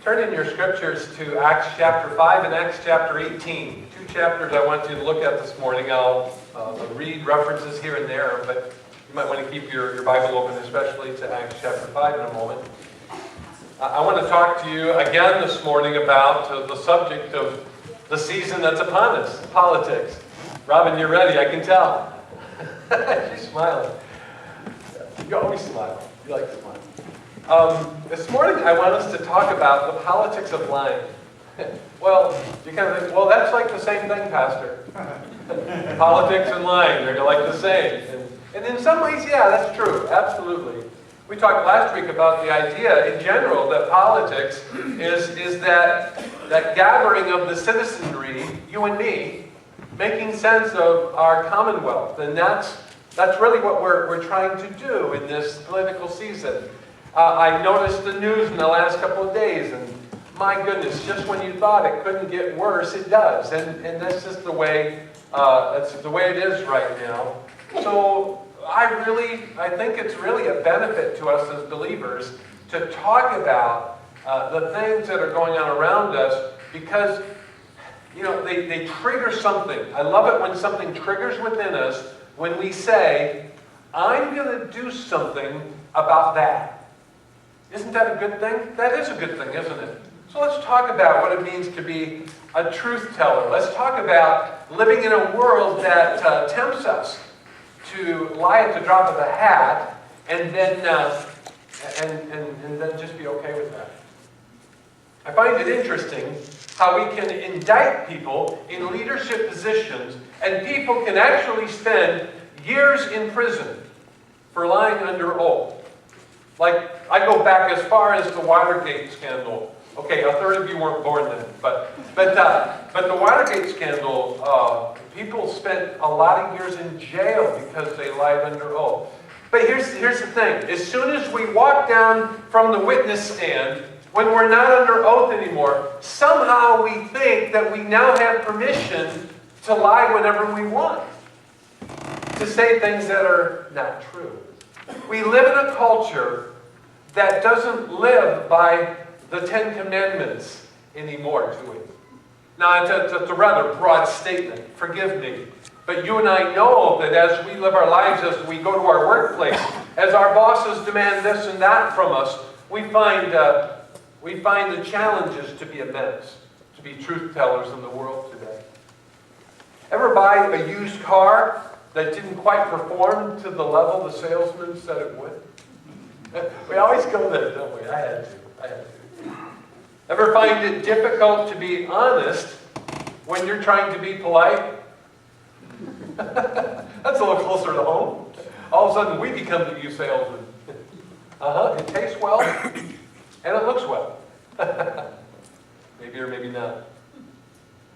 Turn in your scriptures to Acts chapter 5 and Acts chapter 18. Two chapters I want you to look at this morning. I'll read references here and there, but you might want to keep your Bible open, especially to Acts chapter 5 in a moment. I want to talk to you again this morning about the subject of the season that's upon us, politics. Robin, you're ready, I can tell. She's smiling. You always smile. You like to smile. This morning I want us to talk about the politics of lying. Well, you kind of think, well, that's like the same thing, Pastor. Politics and lying, they're like the same. And in some ways, yeah, that's true. Absolutely. We talked last week about the idea in general that politics is that gathering of the citizenry, you and me, making sense of our commonwealth. And that's really what we're trying to do in this political season. I noticed the news in the last couple of days, and my goodness, just when you thought it couldn't get worse, it does. And that's just the way it is right now. So I think it's really a benefit to us as believers to talk about the things that are going on around us, because they trigger something. I love it when something triggers within us when we say, I'm going to do something about that. Isn't that a good thing? That is a good thing, isn't it? So let's talk about what it means to be a truth teller. Let's talk about living in a world that tempts us to lie at the drop of a hat and then just be okay with that. I find it interesting how we can indict people in leadership positions, and people can actually spend years in prison for lying under oath. Like, I go back as far as the Watergate scandal. Okay, a third of you weren't born then, but the Watergate scandal, people spent a lot of years in jail because they lied under oath. But here's the thing: as soon as we walk down from the witness stand, when we're not under oath anymore, somehow we think that we now have permission to lie whenever we want, to say things that are not true. We live in a culture that doesn't live by the Ten Commandments anymore, do we? Now, it's a rather broad statement, forgive me. But you and I know that as we live our lives, as we go to our workplace, as our bosses demand this and that from us, we find the challenges to be immense, to be truth tellers in the world today. Ever buy a used car that didn't quite perform to the level the salesman said it would? We always go there, don't we? I had to. Ever find it difficult to be honest when you're trying to be polite? That's a little closer to home. All of a sudden, we become the new salesman. It tastes well, and it looks well. Maybe or maybe not.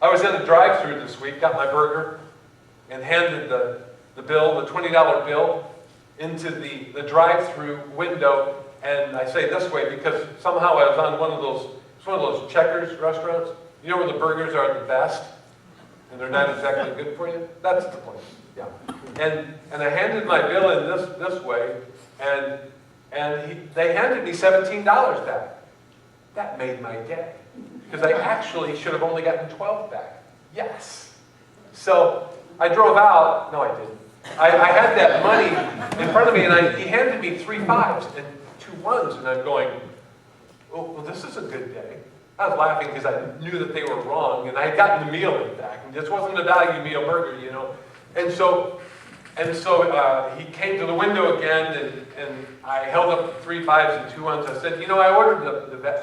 I was at a drive-thru this week, got my burger, and handed the bill, the $20 bill, into the drive-thru window. And I say this way because somehow I was on one of those Checkers restaurants. You know where the burgers are the best, and they're not exactly good for you? That's the place. Yeah. And I handed my bill in this way, and they handed me $17 back. That made my day, because I actually should have only gotten 12 back. Yes. So I drove out. No, I didn't. I had that money in front of me, and he handed me 3 5s and 2 1s, and I'm going, well, this is a good day. I was laughing because I knew that they were wrong, and I had gotten the meal in fact. And this wasn't a value meal burger, And so he came to the window again, and I held up 3 5s and 2 1s. I said, I ordered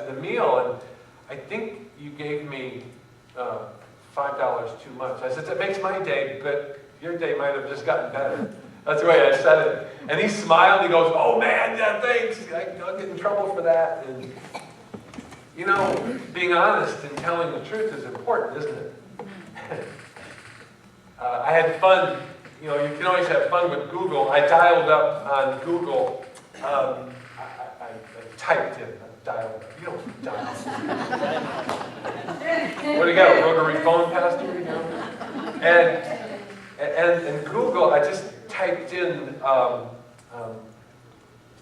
the meal, and I think you gave me $5 too much. I said, that makes my day, but your day might have just gotten better. That's the way I said it. And he smiled. He goes, oh man, yeah, thanks. I'll get in trouble for that. And being honest and telling the truth is important, isn't it? I had fun. You can always have fun with Google. I dialed up on Google. I typed in. Dialed up. You don't dial. What do you got? A rotary phone, Pastor? And Google, I just typed in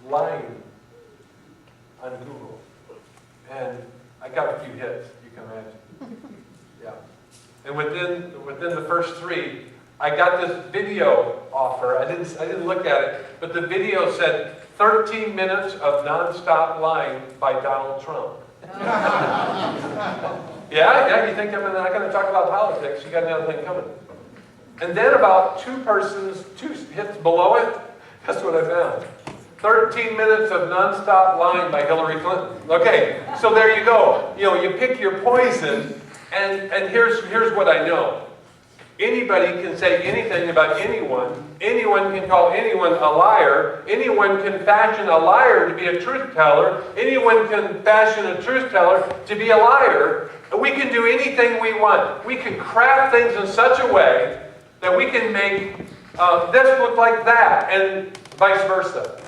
lying on Google. And I got a few hits, you can imagine. Yeah. And within the first 3, I got this video offer. I didn't look at it, but the video said 13 minutes of nonstop lying by Donald Trump. Yeah, you think I'm not going to talk about politics? You got another thing coming. And then about 2 hits below it, guess what I found? 13 minutes of nonstop lying by Hillary Clinton. Okay, so there you go. You pick your poison, and here's what I know. Anybody can say anything about anyone. Anyone can call anyone a liar. Anyone can fashion a liar to be a truth teller. Anyone can fashion a truth teller to be a liar. We can do anything we want. We can craft things in such a way that we can make this look like that, and vice versa.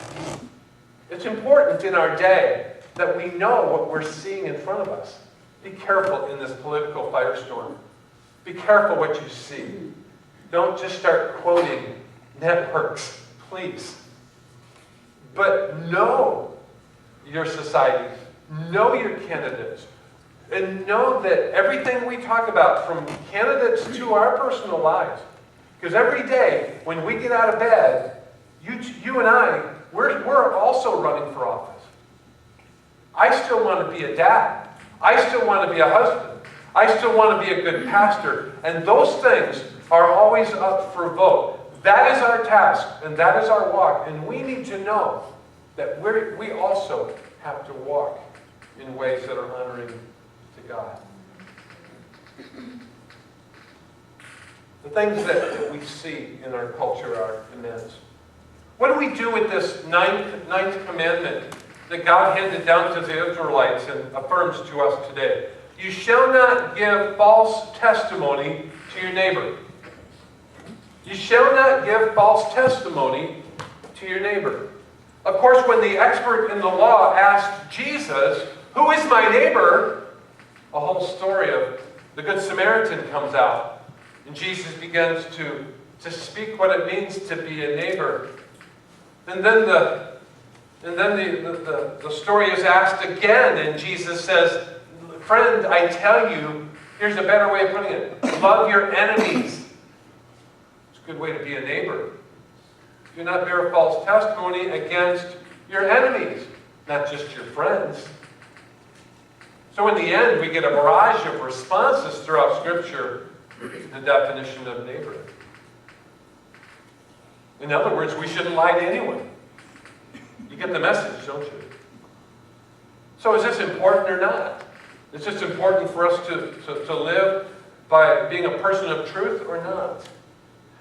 It's important in our day that we know what we're seeing in front of us. Be careful in this political firestorm. Be careful what you see. Don't just start quoting networks, please. But know your societies. Know your candidates. And know that everything we talk about, from candidates to our personal lives, because every day when we get out of bed, you and I, we're also running for office. I still want to be a dad. I still want to be a husband. I still want to be a good pastor. And those things are always up for vote. That is our task, and that is our walk. And we need to know that we also have to walk in ways that are honoring to God. The things that we see in our culture are immense. What do we do with this ninth commandment that God handed down to the Israelites and affirms to us today? You shall not give false testimony to your neighbor. You shall not give false testimony to your neighbor. Of course, when the expert in the law asked Jesus, "Who is my neighbor?" a whole story of the Good Samaritan comes out. And Jesus begins to speak what it means to be a neighbor. And then the story is asked again, and Jesus says, "Friend, I tell you," here's a better way of putting it, "love your enemies." It's a good way to be a neighbor. Do not bear false testimony against your enemies, not just your friends. So in the end, we get a barrage of responses throughout Scripture to the definition of neighbor. In other words, we shouldn't lie to anyone. You get the message, don't you? So is this important or not? Is this important for us to live by being a person of truth or not?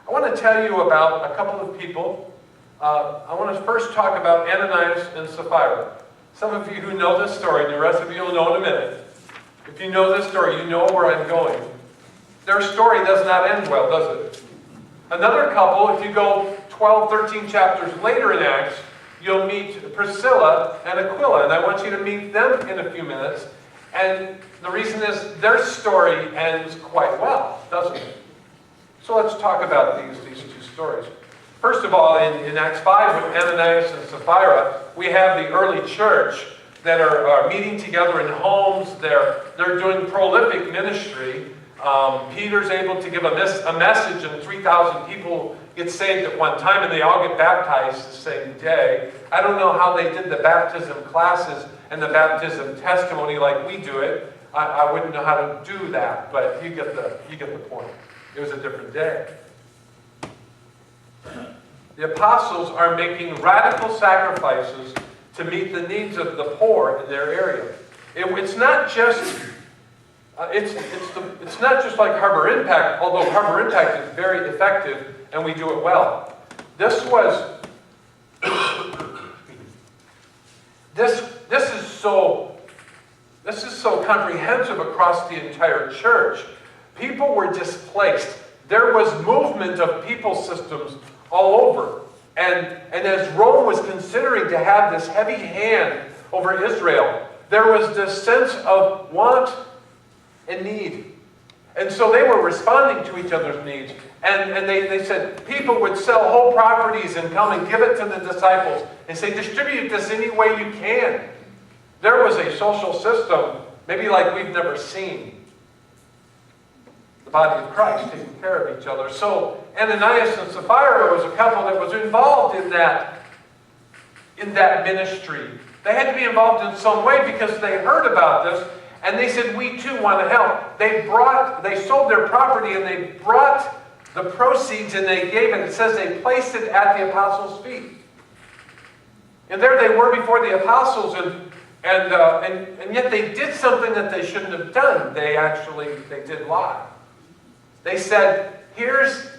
I want to tell you about a couple of people. I want to first talk about Ananias and Sapphira. Some of you who know this story, and the rest of you will know in a minute. If you know this story, you know where I'm going. Their story does not end well, does it? Another couple, if you go 12, 13 chapters later in Acts, you'll meet Priscilla and Aquila, and I want you to meet them in a few minutes. And the reason is their story ends quite well, doesn't it? So let's talk about these two stories. First of all, in Acts 5 with Ananias and Sapphira, we have the early church that are meeting together in homes. They're doing prolific ministry. Peter's able to give a message, and 3,000 people get saved at one time, and they all get baptized the same day. I don't know how they did the baptism classes and the baptism testimony like we do it. I wouldn't know how to do that, but you get the point. It was a different day. The apostles are making radical sacrifices to meet the needs of the poor in their area. It's not just it's not just like Harbor Impact, although Harbor Impact is very effective and we do it well. This is so comprehensive across the entire church. People were displaced. There was movement of people systems all over. And as Rome was considering to have this heavy hand over Israel, there was this sense of want and need. And so they were responding to each other's needs. And they said people would sell whole properties and come and give it to the disciples and say, distribute this any way you can. There was a social system Maybe like we've never seen the body of Christ taking care of each other. So Ananias and Sapphira was a couple that was involved in that ministry. They had to be involved in some way because they heard about this, and they said, we too want to help. They sold their property, and they brought the proceeds, and they gave it. It says they placed it at the apostles' feet. And there they were before the apostles, and yet they did something that they shouldn't have done. They did lie. They said, here's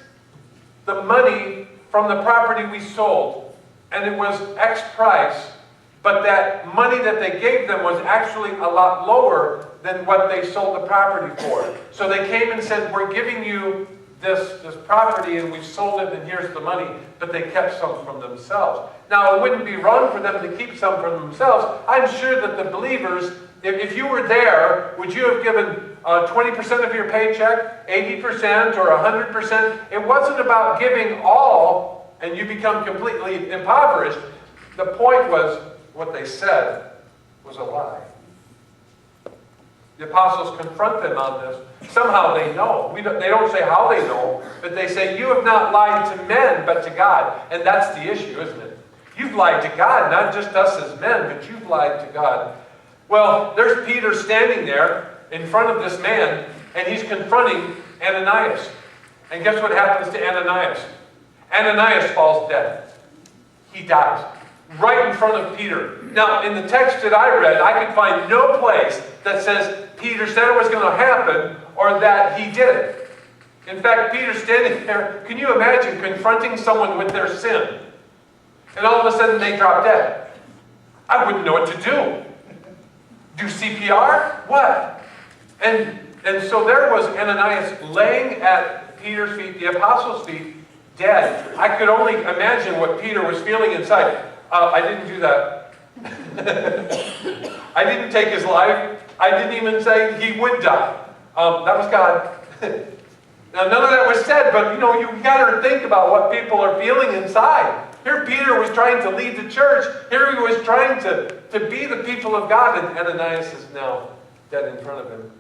the money from the property we sold, and it was X price, but that money that they gave them was actually a lot lower than what they sold the property for. So they came and said, we're giving you this property, and we've sold it, and here's the money, but they kept some from themselves. Now, it wouldn't be wrong for them to keep some for themselves. I'm sure that the believers, if you were there, would you have given 20% of your paycheck, 80%, or 100%? It wasn't about giving all and you become completely impoverished. The point was, what they said was a lie. The apostles confront them on this. Somehow they know. They don't say how they know, but they say, you have not lied to men, but to God. And that's the issue, isn't it? You've lied to God, not just us as men, but you've lied to God. Well, there's Peter standing there in front of this man, and he's confronting Ananias. And guess what happens to Ananias? Ananias falls dead. He dies right in front of Peter. Now, in the text that I read, I could find no place that says Peter said it was going to happen or that he did it. In fact, Peter's standing there. Can you imagine confronting someone with their sin? And all of a sudden they drop dead. I wouldn't know what to do. Do CPR? What? And so there was Ananias laying at Peter's feet, the apostles' feet, dead. I could only imagine what Peter was feeling inside. I didn't do that. I didn't take his life. I didn't even say he would die. That was God. Now, none of that was said, but you got to think about what people are feeling inside. Here Peter was trying to lead the church. Here he was trying to be the people of God, and Ananias is now dead in front of him.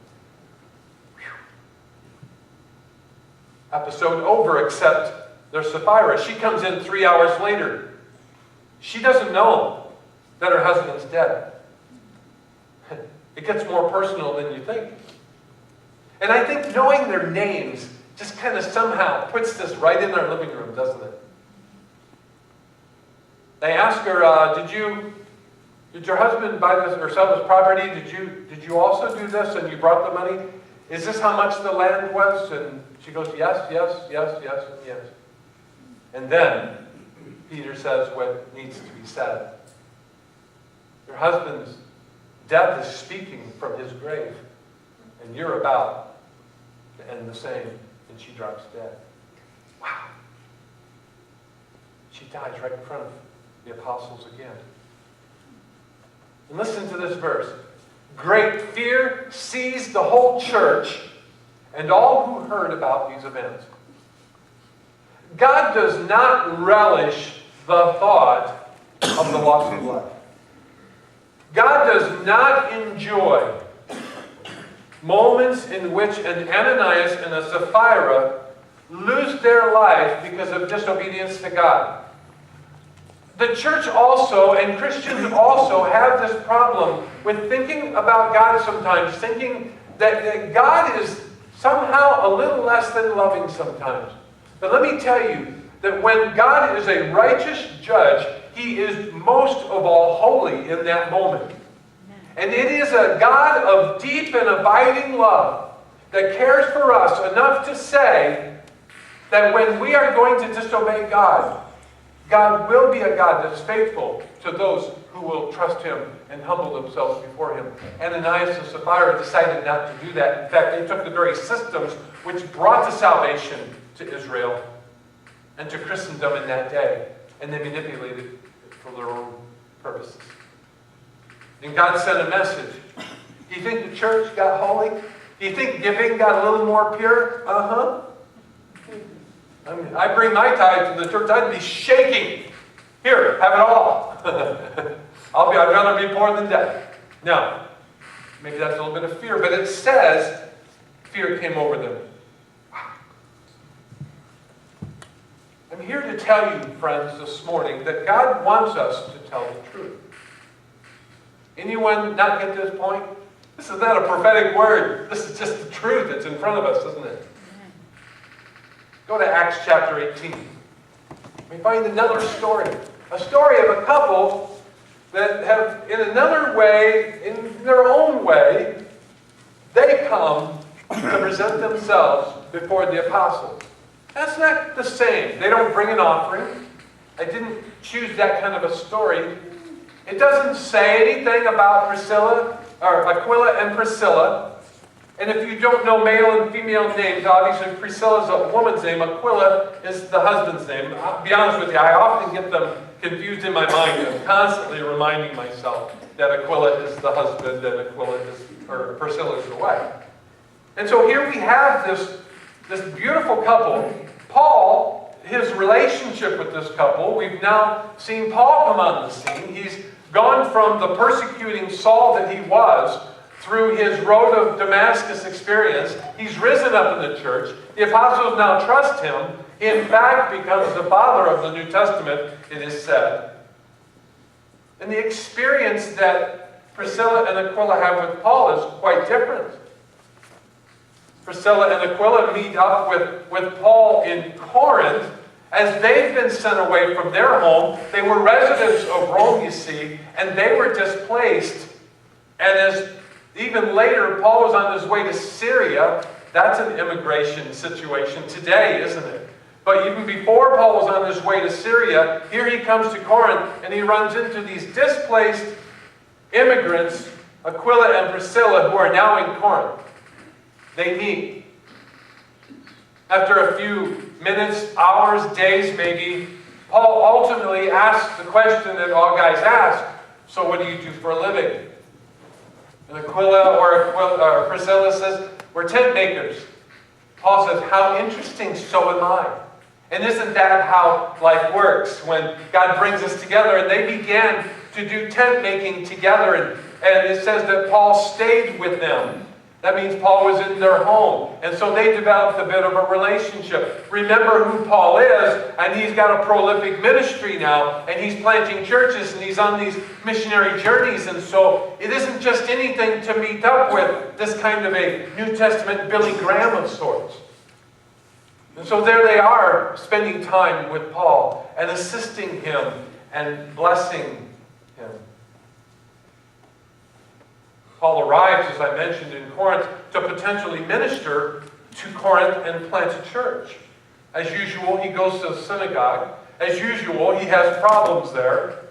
Whew. Episode over, except there's Sapphira. She comes in 3 hours later. She doesn't know that her husband's dead. It gets more personal than you think. And I think knowing their names just kind of somehow puts this right in their living room, doesn't it? They ask her, did your husband buy this or sell this property? Did you also do this and you brought the money? Is this how much the land was? And she goes, yes, yes, yes, yes, and yes. And then Peter says what needs to be said. Your husband's death is speaking from his grave, and you're about to end the same. And she drops dead. Wow. She dies right in front of the apostles again. And listen to this verse. Great fear seized the whole church and all who heard about these events. God does not relish the thought of the loss of life. God does not enjoy moments in which an Ananias and a Sapphira lose their life because of disobedience to God. The church also, and Christians also, have this problem with thinking about God sometimes, thinking that God is somehow a little less than loving sometimes. But let me tell you that when God is a righteous judge, He is most of all holy in that moment. And it is a God of deep and abiding love that cares for us enough to say that when we are going to disobey God, God will be a God that's faithful to those who will trust Him and humble themselves before Him. Ananias and Sapphira decided not to do that. In fact, they took the very systems which brought the salvation to Israel and to Christendom in that day, and they manipulated it for their own purposes. And God sent a message. Do you think the church got holy? Do you think giving got a little more pure? Uh-huh. I mean, I bring my tithe to the church, I'd be shaking. Here, have it all. I'd rather be poor than dead. No. Maybe that's a little bit of fear, but it says fear came over them. I'm here to tell you, friends, this morning that God wants us to tell the truth. Anyone not get this point? This is not a prophetic word. This is just the truth that's in front of us, isn't it? Go to Acts chapter 18. We find another story. A story of a couple that have, in another way, in their own way, they come to present themselves before the apostles. That's not the same. They don't bring an offering. I didn't choose that kind of a story. It doesn't say anything about Aquila and Priscilla. And if you don't know male and female names, obviously Priscilla is a woman's name, Aquila is the husband's name. I'll be honest with you, I often get them confused in my mind. I'm constantly reminding myself that Aquila is the husband and Priscilla is the wife. And so here we have this beautiful couple. Paul, his relationship with this couple, we've now seen Paul come on the scene. He's gone from the persecuting Saul that he was through his road of Damascus experience. He's risen up in the church. The apostles now trust him. He, in fact, becomes the father of the New Testament, it is said. And the experience that Priscilla and Aquila have with Paul is quite different. Priscilla and Aquila meet up with Paul in Corinth as they've been sent away from their home. They were residents of Rome, you see, and they were displaced. And as even later Paul was on his way to Syria, that's an immigration situation today, isn't it? But even before Paul was on his way to Syria, here he comes to Corinth and he runs into these displaced immigrants, Aquila and Priscilla, who are now in Corinth. They meet. After a few minutes, hours, days maybe, Paul ultimately asks the question that all guys ask, so what do you do for a living? And Aquila or Priscilla says, we're tent makers. Paul says, how interesting, so am I. And isn't that how life works when God brings us together? And they began to do tent making together. And it says that Paul stayed with them. That means Paul was in their home. And so they developed a bit of a relationship. Remember who Paul is, and he's got a prolific ministry now, and he's planting churches, and he's on these missionary journeys. And so it isn't just anything to meet up with, this kind of a New Testament Billy Graham of sorts. And so there they are, spending time with Paul, and assisting him, and blessing him. Paul arrives, as I mentioned, in Corinth to potentially minister to Corinth and plant a church. As usual, he goes to the synagogue. As usual, he has problems there.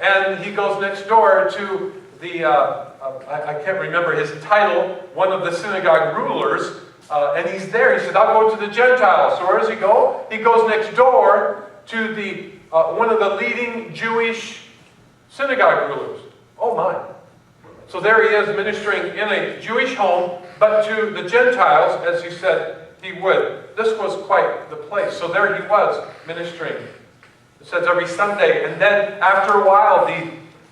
And he goes next door to the, I can't remember his title, one of the synagogue rulers. And he's there. He said, I'll go to the Gentiles. So where does he go? He goes next door to the one of the leading Jewish synagogue rulers. Oh my. So there he is ministering in a Jewish home, but to the Gentiles, as he said he would. This was quite the place. So there he was ministering. It says every Sunday. And then after a while,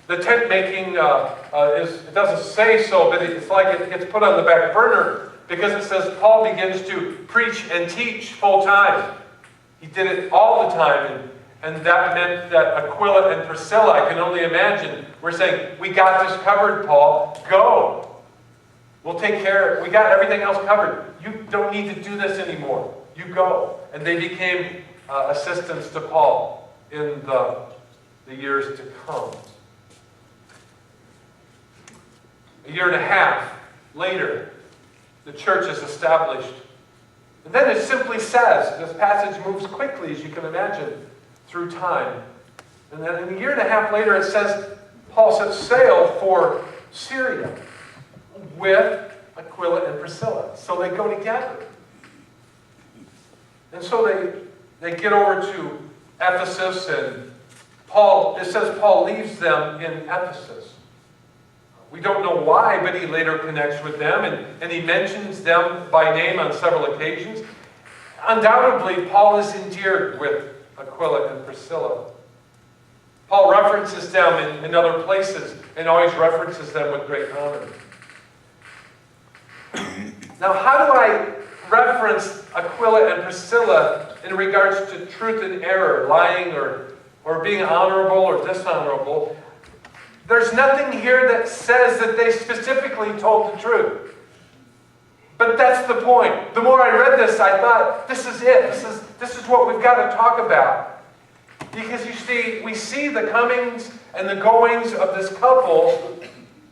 the tent making it doesn't say so, but it's like it gets put on the back burner because it says Paul begins to preach and teach full time. He did it all the time. And that meant that Aquila and Priscilla, I can only imagine, were saying, we got this covered, Paul. Go. We'll take care. We got everything else covered. You don't need to do this anymore. You go. And they became assistants to Paul in the years to come. A year and a half later, the church is established. And then it simply says, this passage moves quickly, as you can imagine, through time. And then a year and a half later, it says, Paul set sail for Syria with Aquila and Priscilla. So they go together. And so they get over to Ephesus, and it says Paul leaves them in Ephesus. We don't know why, but he later connects with them, and he mentions them by name on several occasions. Undoubtedly, Paul is endeared with Aquila and Priscilla. Paul references them in other places and always references them with great honor. Now, how do I reference Aquila and Priscilla in regards to truth and error, lying or being honorable or dishonorable? There's nothing here that says that they specifically told the truth. But that's the point. The more I read this, I thought, this is it. This is what we've got to talk about. Because you see, we see the comings and the goings of this couple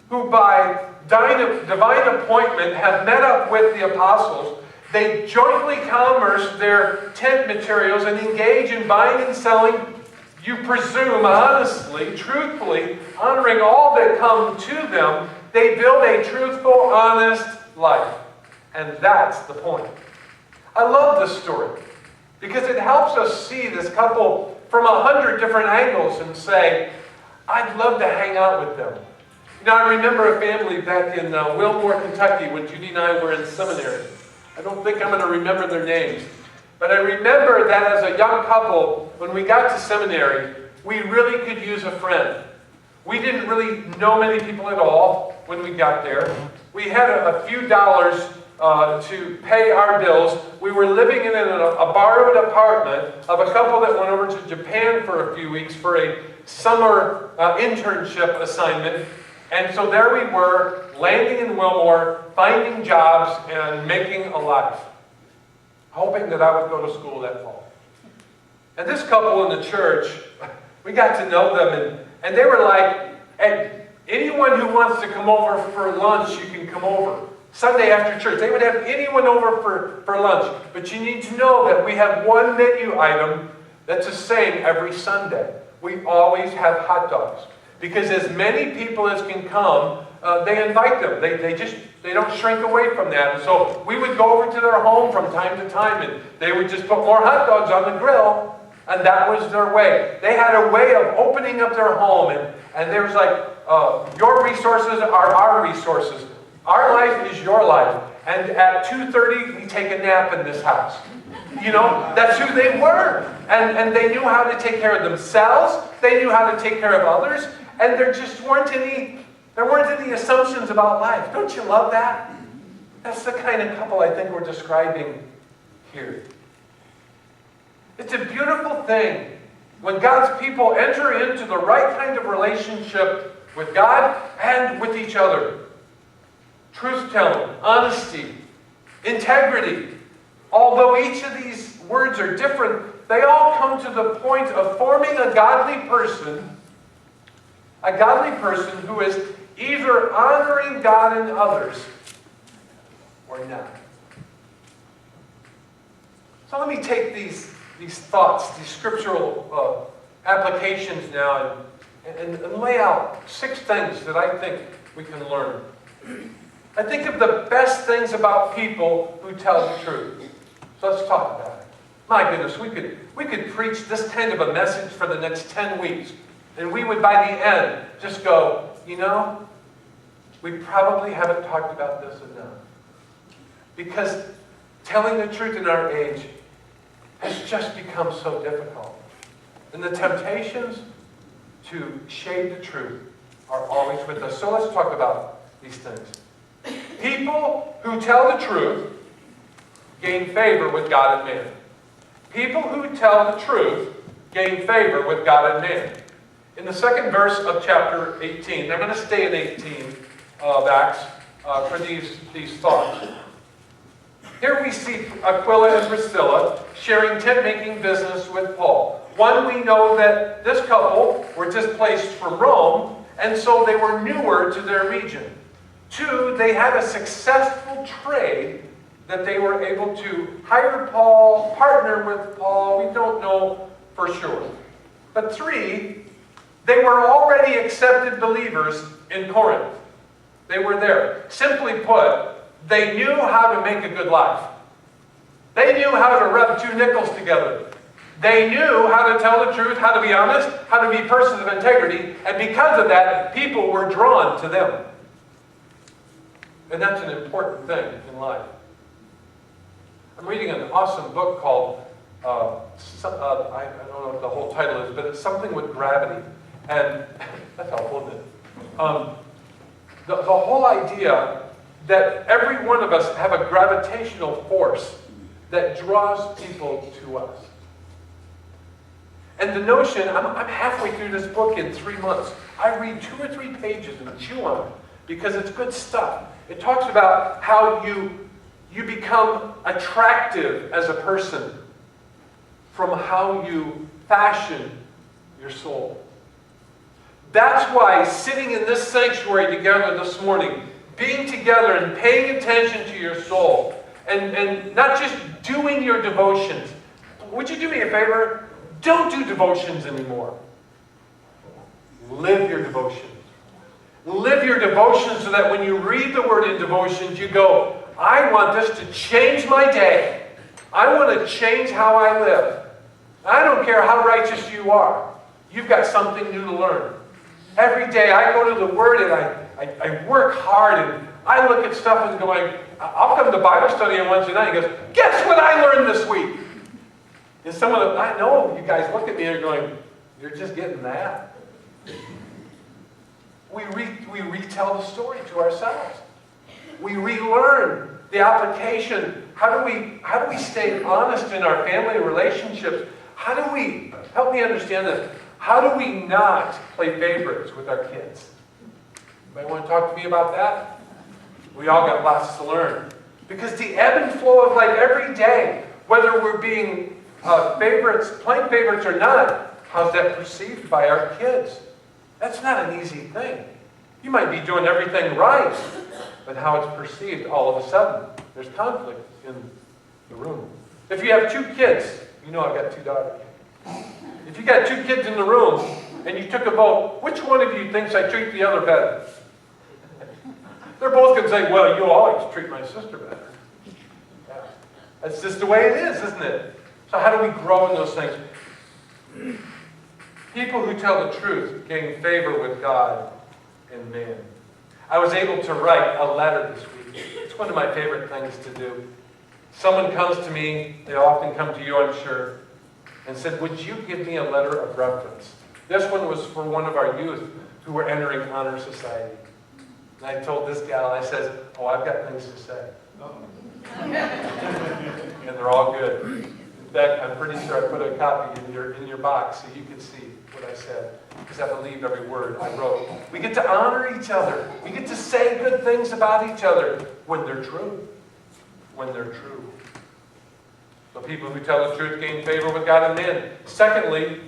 who by divine appointment have met up with the apostles. They jointly commerce their tent materials and engage in buying and selling, you presume, honestly, truthfully, honoring all that come to them. They build a truthful, honest life. And that's the point. I love this story because it helps us see this couple from 100 different angles and say, I'd love to hang out with them. You know, I remember a family back in Wilmore, Kentucky when Judy and I were in seminary. I don't think I'm going to remember their names. But I remember that as a young couple, when we got to seminary, we really could use a friend. We didn't really know many people at all when we got there. We had a few dollars to pay our bills. We were living in a borrowed apartment of a couple that went over to Japan for a few weeks for a summer internship assignment. And so there we were, landing in Wilmore, finding jobs, and making a life, hoping that I would go to school that fall. And this couple in the church, we got to know them, and they were like, hey, anyone who wants to come over for lunch, you can come over. Sunday after church, they would have anyone over for lunch. But you need to know that we have one menu item that's the same every Sunday. We always have hot dogs. Because as many people as can come, they invite them. They don't shrink away from that. And so we would go over to their home from time to time, and they would just put more hot dogs on the grill, and that was their way. They had a way of opening up their home, and there was like, your resources are our resources. Our life is your life. And at 2:30, we take a nap in this house. You know, that's who they were. And they knew how to take care of themselves. They knew how to take care of others. And there weren't any assumptions about life. Don't you love that? That's the kind of couple I think we're describing here. It's a beautiful thing when God's people enter into the right kind of relationship with God and with each other. Truth-telling, honesty, integrity. Although each of these words are different, they all come to the point of forming a godly person who is either honoring God and others or not. So let me take these thoughts, these scriptural applications now and lay out 6 things that I think we can learn. I think of the best things about people who tell the truth. So let's talk about it. My goodness, we could preach this kind of a message for the next 10 weeks. And we would, by the end, just go, you know, we probably haven't talked about this enough. Because telling the truth in our age has just become so difficult. And the temptations to shade the truth are always with us. So let's talk about these things. People who tell the truth gain favor with God and man. People who tell the truth gain favor with God and man. In the second verse of chapter 18, I'm going to stay in 18 of Acts for these thoughts. Here we see Aquila and Priscilla sharing tent-making business with Paul. One, we know that this couple were displaced from Rome, and so they were newer to their region. 2, they had a successful trade that they were able to hire Paul, partner with Paul. We don't know for sure. But 3, they were already accepted believers in Corinth. They were there. Simply put, they knew how to make a good life. They knew how to rub 2 nickels together. They knew how to tell the truth, how to be honest, how to be persons of integrity, and because of that, people were drawn to them. And that's an important thing in life. I'm reading an awesome book called, I don't know what the whole title is, but it's something with gravity. And that's helpful, isn't it? The whole idea that every one of us have a gravitational force that draws people to us. And the notion, I'm halfway through this book in 3 months. I read 2 or 3 pages and chew on it because it's good stuff. It talks about how you become attractive as a person from how you fashion your soul. That's why sitting in this sanctuary together this morning, being together and paying attention to your soul, and not just doing your devotions. Would you do me a favor? Don't do devotions anymore. Live your devotions. Live your devotions so that when you read the word in devotions, you go, I want this to change my day. I want to change how I live. I don't care how righteous you are. You've got something new to learn. Every day I go to the Word and I work hard and I look at stuff and going, I'll come to Bible study on Wednesday night and he goes, guess what I learned this week? And some of them, I know you guys look at me and are going, you're just getting that. We retell the story to ourselves. We relearn the application. How do we stay honest in our family relationships? How do we, help me understand this, how do we not play favorites with our kids? Anybody want to talk to me about that? We all got lots to learn. Because the ebb and flow of life every day, whether we're being playing favorites or not, how's that perceived by our kids? That's not an easy thing. You might be doing everything right, but how it's perceived all of a sudden. There's conflict in the room. If you have 2 kids, you know I've got 2 daughters. If you got 2 kids in the room and you took a vote, which one of you thinks I treat the other better? They're both going to say, well, you always treat my sister better. Yeah. That's just the way it is, isn't it? So how do we grow in those things? People who tell the truth gain favor with God and man. I was able to write a letter this week. It's one of my favorite things to do. Someone comes to me, they often come to you, I'm sure, and said, would you give me a letter of reference? This one was for one of our youth who were entering Honor Society. And I told this gal, I said, oh, I've got things to say. And they're all good. In fact, I'm pretty sure I put a copy in your box so you can see what I said, because I believe every word I wrote. We get to honor each other. We get to say good things about each other when they're true. When they're true. So people who tell the truth gain favor with God and men. Secondly,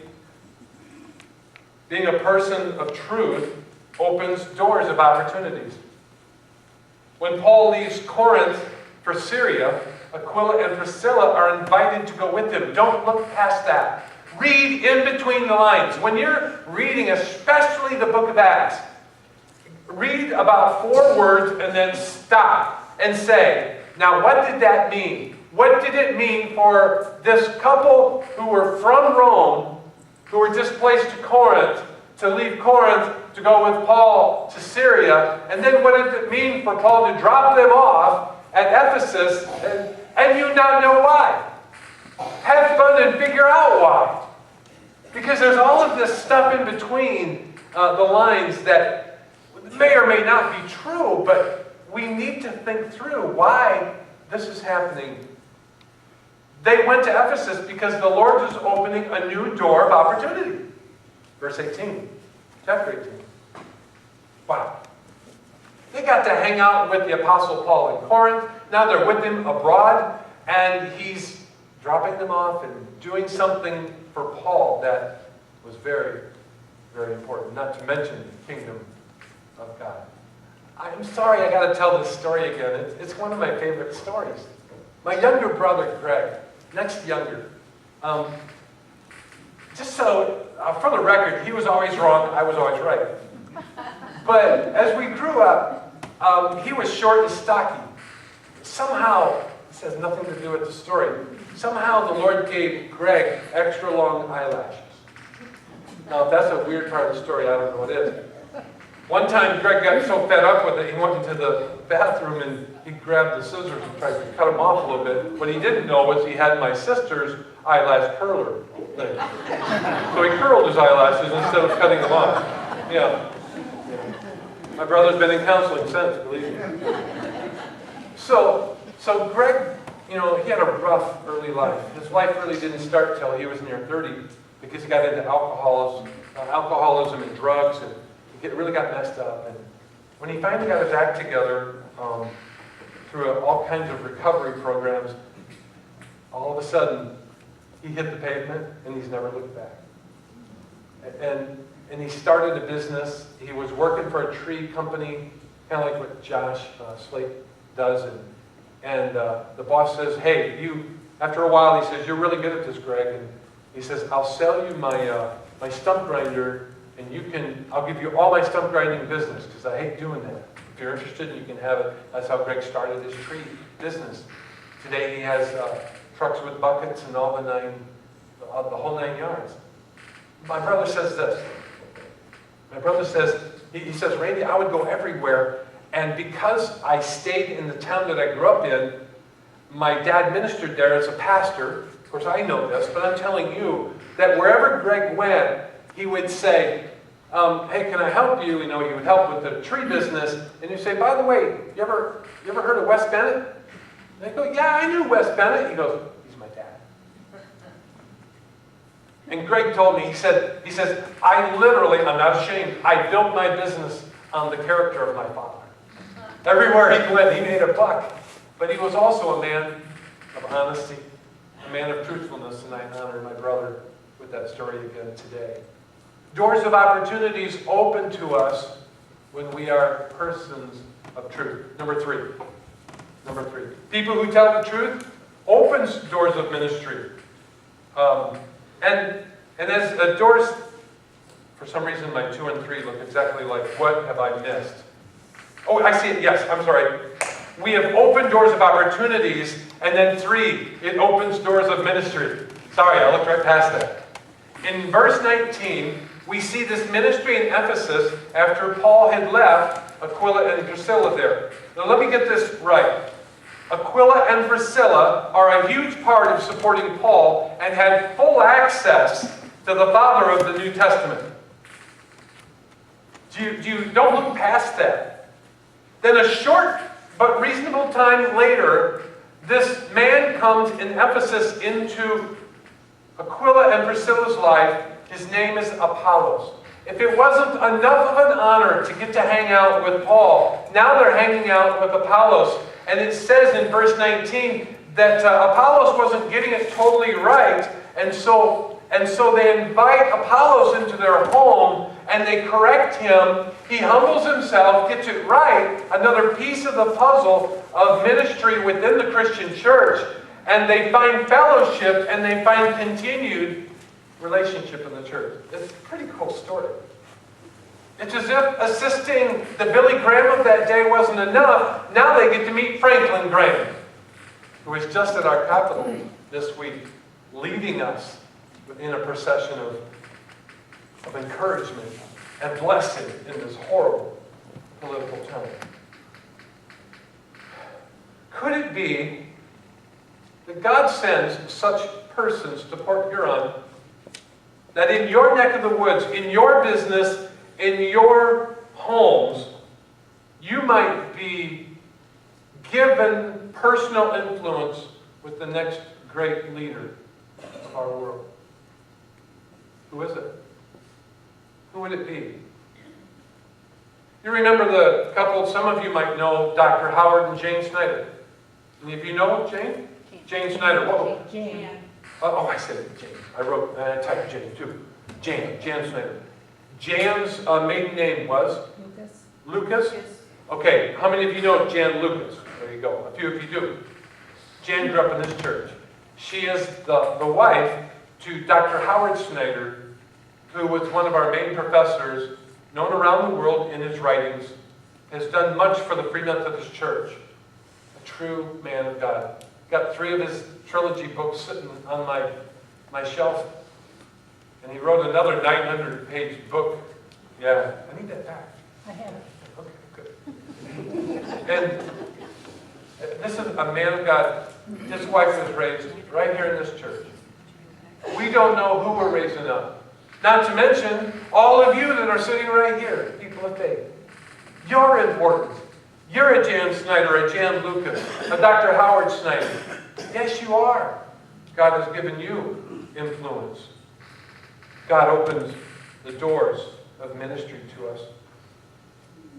being a person of truth opens doors of opportunities. When Paul leaves Corinth for Syria, Aquila and Priscilla are invited to go with him. Don't look past that. Read in between the lines. When you're reading, especially the book of Acts, read about 4 words and then stop and say, now what did that mean? What did it mean for this couple who were from Rome, who were displaced to Corinth, to leave Corinth to go with Paul to Syria? And then what did it mean for Paul to drop them off at Ephesus and you not know why? Have fun and figure out why. Because there's all of this stuff in between the lines that may or may not be true, but we need to think through why this is happening. They went to Ephesus because the Lord was opening a new door of opportunity. Verse 18, chapter 18. Wow. They got to hang out with the Apostle Paul in Corinth. Now they're with him abroad, and he's dropping them off and doing something for Paul that was very, very important, not to mention the kingdom of God. I'm sorry I got to tell this story again. It's one of my favorite stories. My younger brother, Greg, next younger, just so, for the record, he was always wrong, I was always right. But as we grew up, he was short and stocky. Somehow, this has nothing to do with the story, somehow the Lord gave Greg extra long eyelashes. Now, if that's a weird part of the story, I don't know what it is. One time, Greg got so fed up with it, he went into the bathroom and he grabbed the scissors and tried to cut him off a little bit. What he didn't know was he had my sister's eyelash curler thing. So he curled his eyelashes instead of cutting them off. Yeah. My brother's been in counseling since, believe me. So Greg, he had a rough early life. His life really didn't start till he was near 30 because he got into alcoholism and drugs, and he really got messed up. And when he finally got his act together through all kinds of recovery programs, all of a sudden he hit the pavement and he's never looked back. And he started a business. He was working for a tree company, kind of like what Josh Slate does, and the boss says, "Hey, after a while," he says, "you're really good at this, Greg." And he says, "I'll sell you my stump grinder, and I'll give you all my stump grinding business, because I hate doing that. If you're interested, you can have it." That's how Greg started his tree business. Today he has trucks with buckets and all the whole 9 yards. My brother says this. My brother says, he says, "Randy, I would go everywhere. And because I stayed in the town that I grew up in, my dad ministered there as a pastor." Of course, I know this, but I'm telling you that wherever Greg went, he would say, "Hey, can I help you?" He would help with the tree business. And he'd say, "By the way, you ever heard of Wes Bennett?" And I go, "Yeah, I knew Wes Bennett." He goes, "He's my dad." And Greg told me, he says, I'm not ashamed, I built my business on the character of my father. Everywhere he went, he made a buck. But he was also a man of honesty, a man of truthfulness, and I honor my brother with that story again today. Doors of opportunities open to us when we are persons of truth. Number three. People who tell the truth opens doors of ministry. And as doors, for some reason my 2 and 3 look exactly like, what have I missed? Oh, I see it, yes, I'm sorry. We have opened doors of opportunities, and then 3, it opens doors of ministry. Sorry, I looked right past that. In verse 19, we see this ministry in Ephesus after Paul had left Aquila and Priscilla there. Now let me get this right. Aquila and Priscilla are a huge part of supporting Paul and had full access to the father of the New Testament. Don't look past that. Then a short but reasonable time later, this man comes in Ephesus into Aquila and Priscilla's life. His name is Apollos. If it wasn't enough of an honor to get to hang out with Paul, now they're hanging out with Apollos. And it says in verse 19 that Apollos wasn't getting it totally right, and so they invite Apollos into their home, and they correct him. He humbles himself, gets it right, another piece of the puzzle of ministry within the Christian church, and they find fellowship, and they find continued relationship in the church. It's a pretty cool story. It's as if assisting the Billy Graham of that day wasn't enough. Now they get to meet Franklin Graham, who was just at our Capitol this week, leading us in a procession of encouragement and blessing in this horrible political time. Could it be that God sends such persons to Port Huron that in your neck of the woods, in your business, in your homes, you might be given personal influence with the next great leader of our world? Who is it? Who would it be? You remember the couple, some of you might know Dr. Howard and Jane Snyder. Any of you know Jane? Jane Snyder. Whoa. Jane. I said Jane. I typed Jane too. Jan Snyder. Jan's maiden name was? Lucas. Okay, how many of you know Jan Lucas? There you go. A few of you do. Jan grew up in this church. She is the wife to Dr. Howard Snyder, who was one of our main professors, known around the world in his writings, has done much for the Free Methodist Church. A true man of God. Got 3 of his trilogy books sitting on my shelf. And he wrote another 900-page book. Yeah, I need that back. I have it. Okay, good. And this is a man of God. His wife was raised right here in this church. We don't know who we're raising up. Not to mention all of you that are sitting right here, people of faith. You're important. You're a Jan Snyder, a Jan Lucas, a Dr. Howard Snyder. Yes, you are. God has given you influence. God opens the doors of ministry to us.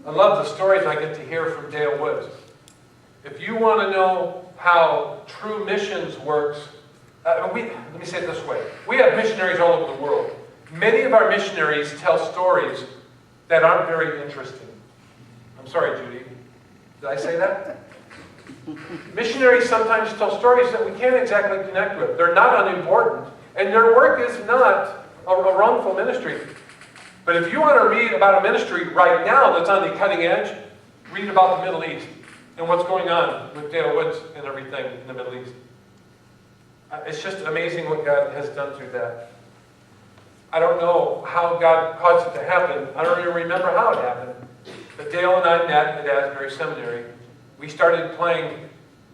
I love the stories I get to hear from Dale Woods. If you want to know how true missions works, let me say it this way. We have missionaries all over the world. Many of our missionaries tell stories that aren't very interesting. I'm sorry, Judy. Did I say that? Missionaries sometimes tell stories that we can't exactly connect with. They're not unimportant, and their work is not a wrongful ministry. But if you want to read about a ministry right now that's on the cutting edge, read about the Middle East and what's going on with Dale Woods and everything in the Middle East. It's just amazing what God has done through that. I don't know how God caused it to happen. I don't even remember how it happened. But Dale and I met at Asbury Seminary. We started playing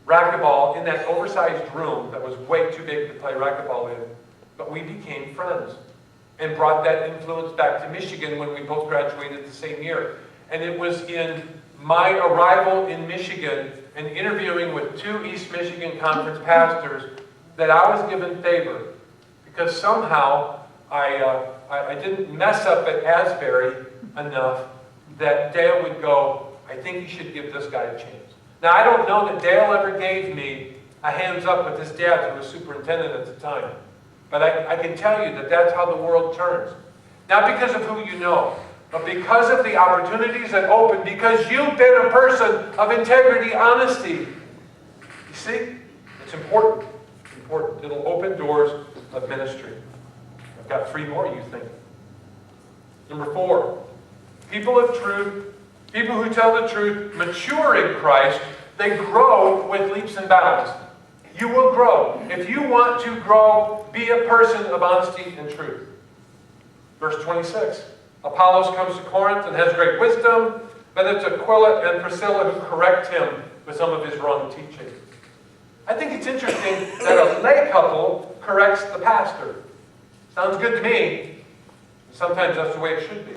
racquetball in that oversized room that was way too big to play racquetball in. But we became friends and brought that influence back to Michigan when we both graduated the same year. And it was in my arrival in Michigan and interviewing with 2 East Michigan Conference pastors that I was given favor. Because somehow I didn't mess up at Asbury enough that Dale would go, I think you should give this guy a chance. Now, I don't know that Dale ever gave me a hands up with his dad, who was superintendent at the time. But I can tell you that that's how the world turns. Not because of who you know, but because of the opportunities that open, because you've been a person of integrity, honesty. You see? It's important. It's important. It'll open doors of ministry. I've got 3 more, you think. Number 4. People of truth, people who tell the truth, mature in Christ, they grow with leaps and bounds. You will grow. If you want to grow, be a person of honesty and truth. Verse 26. Apollos comes to Corinth and has great wisdom, but it's Aquila and Priscilla who correct him with some of his wrong teaching. I think it's interesting that a lay couple corrects the pastor. Sounds good to me. Sometimes that's the way it should be.